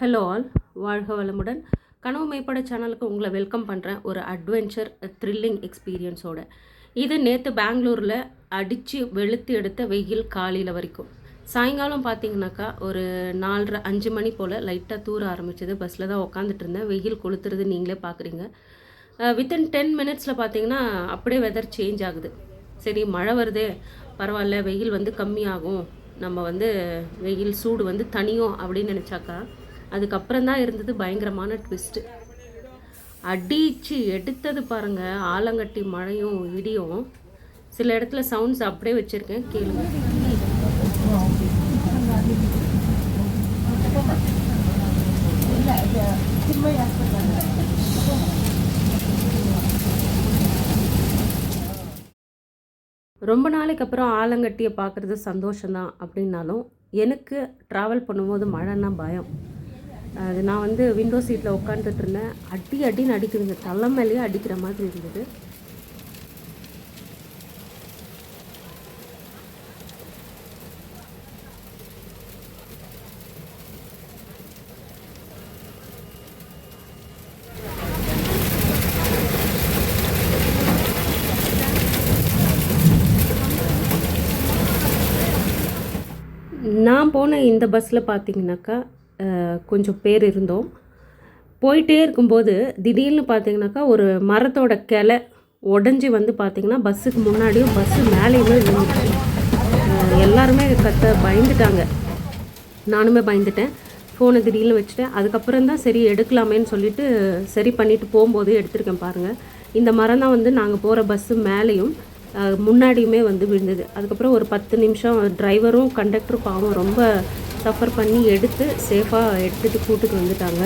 Hello all, வாழ்க வளமுடன். கனவு மேம்பட சேனலுக்கு உங்களை வெல்கம் பண்ணுறேன். ஒரு அட்வென்ச்சர் த்ரில்லிங் எக்ஸ்பீரியன்ஸோட. இது நேற்று பெங்களூரில் அடித்து வெளுத்து எடுத்த வெயில் காலையில் வரைக்கும். சாயங்காலம் பார்த்தீங்கன்னாக்கா ஒரு 4:30 5 மணி போல் லைட்டாக தூர ஆரம்பிச்சது. பஸ்ஸில் தான் உட்காந்துட்டு இருந்தேன். வெயில் கொளுத்துறது நீங்களே பார்க்குறீங்க. வித்தின் 10 மினிட்ஸில் பார்த்தீங்கன்னா அப்படியே வெதர் சேஞ்ச் ஆகுது. சரி, மழை வருதே, பரவாயில்ல, வெயில் கம்மியாகும், நம்ம வெயில் சூடு தனியும் அப்படின்னு நினச்சாக்கா அதுக்கப்புறம் தான் இருந்தது பயங்கரமான ட்விஸ்ட்டு. அடித்து எடுத்தது பாருங்கள், ஆலங்கட்டி மழையும் இடியும். சில இடத்துல சவுண்ட்ஸ் அப்படியே வச்சுருக்கேன், கேளுங்க. ரொம்ப நாளைக்கு அப்புறம் ஆலங்கட்டியை பார்க்குறது சந்தோஷம்தான். அப்படின்னாலும் எனக்கு ட்ராவல் பண்ணும்போது மழைன்னா பயம். அது நான் விண்டோ சீட்டில் உட்காந்துட்டு இருந்தேன். அடின்னு அடிக்குதுங்க, தலை மேலேயே அடிக்கிற மாதிரி இருந்தது. நான் போன இந்த பஸ்ஸில் பார்த்தீங்கன்னாக்கா கொஞ்சம் பேர் இருந்தோம். போயிட்டே இருக்கும்போது திடீர்னு பார்த்தீங்கன்னாக்கா ஒரு மரத்தோட கிளை உடஞ்சி பார்த்திங்கன்னா பஸ்ஸுக்கு முன்னாடியும் பஸ்ஸு மேலேயுமே விழுந்துச்சு. எல்லாருமே பயந்துட்டாங்க. நானுமே பயந்துட்டேன். ஃபோனை திடீர்னு வச்சுட்டேன். அதுக்கப்புறம் தான் சரி எடுக்கலாமேன்னு சொல்லிவிட்டு சரி பண்ணிவிட்டு போகும்போது எடுத்திருக்கேன் பாருங்கள். இந்த மரம் தான் நாங்கள் போகிற பஸ்ஸு மேலேயும் முன்னாடியுமே விழுந்தது. அதுக்கப்புறம் ஒரு 10 நிமிஷம் டிரைவரும் கண்டக்டரும் பாவம் ரொம்ப சஃபர் பண்ணி எடுத்து சேஃபாக எடுத்துகிட்டு கூட்டுக்கு வந்துட்டாங்க.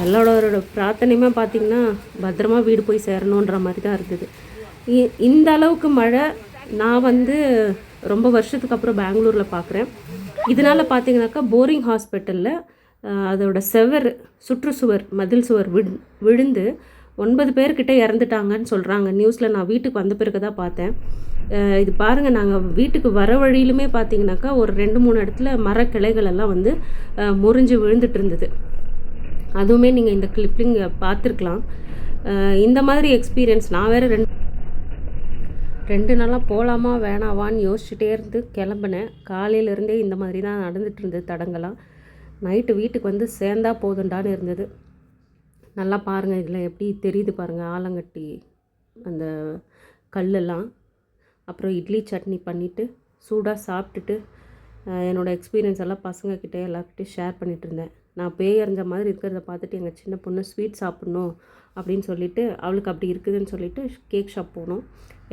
எல்லாரோட பிரார்த்தனையுமே பார்த்திங்கன்னா பத்திரமா வீடு போய் சேரணுன்ற மாதிரி தான் இருந்தது. இந்த அளவுக்கு மழை நான் ரொம்ப வருஷத்துக்கு அப்புறம் பெங்களூரில் பார்க்குறேன். இதனால் பார்த்திங்கனாக்கா போரிங் ஹாஸ்பிட்டலில் அதோட சுற்றுச்சுவர் மதில் சுவர் விழுந்து 9 பேர்கிட்ட இறந்துட்டாங்கன்னு சொல்கிறாங்க. நியூஸில் நான் வீட்டுக்கு வந்த பிறகு தான் பார்த்தேன். இது பாருங்கள், நாங்கள் வீட்டுக்கு வர வழியிலுமே பார்த்தீங்கன்னாக்கா ஒரு 2-3 இடத்துல மரக்கிளைகள் எல்லாம் முறிஞ்சு விழுந்துட்டு இருந்தது. அதுவுமே நீங்கள் இந்த கிளிப்பிங் பார்த்துருக்கலாம். இந்த மாதிரி எக்ஸ்பீரியன்ஸ் நான் வேறு 2 நாளாக போகலாமா வேணாவான்னு யோசிச்சுட்டே இருந்து கிளம்புனேன். காலையிலேருந்தே இந்த மாதிரி தான் நடந்துகிட்டு இருந்தது தடங்கலாம். நைட்டு வீட்டுக்கு சேர்ந்தா போதுண்டான்னு இருந்தது. நல்லா பாருங்கள், இதில் எப்படி தெரியுது பாருங்கள் ஆலங்கட்டி அந்த கல்லெல்லாம். அப்புறம் இட்லி சட்னி பண்ணிவிட்டு சூடாக சாப்பிட்டுட்டு என்னோடய எக்ஸ்பீரியன்ஸ் எல்லாம் பசங்கக்கிட்டே எல்லாருக்கிட்டையும் ஷேர் பண்ணிகிட்டு இருந்தேன். நான் பேய் அறிஞ்ச மாதிரி இருக்கிறத பார்த்துட்டு எங்கள் சின்ன பொண்ணு ஸ்வீட் சாப்பிட்ணும் அப்படின்னு சொல்லிவிட்டு அவளுக்கு அப்படி இருக்குதுன்னு சொல்லிவிட்டு கேக் ஷாப் போனோம்.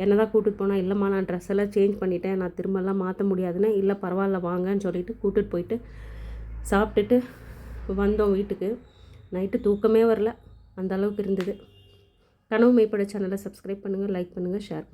என்ன தான் கூட்டிகிட்டு போனால், இல்லைம்மா நான் ட்ரெஸ் எல்லாம் சேஞ்ச் பண்ணிட்டேன், நான் திரும்பலாம் மாற்ற முடியாதுன்னு, இல்லை பரவாயில்ல வாங்கன்னு சொல்லிவிட்டு கூட்டிகிட்டு போயிட்டு சாப்பிட்டுட்டு வந்தோம் வீட்டுக்கு. நைட்டு தூக்கமே வரல, அந்த அளவுக்கு இருந்தது. கனவு மேம்பட சேனலை சப்ஸ்கிரைப் பண்ணுங்கள், லைக் பண்ணுங்கள், ஷேர் பண்ணுங்கள்.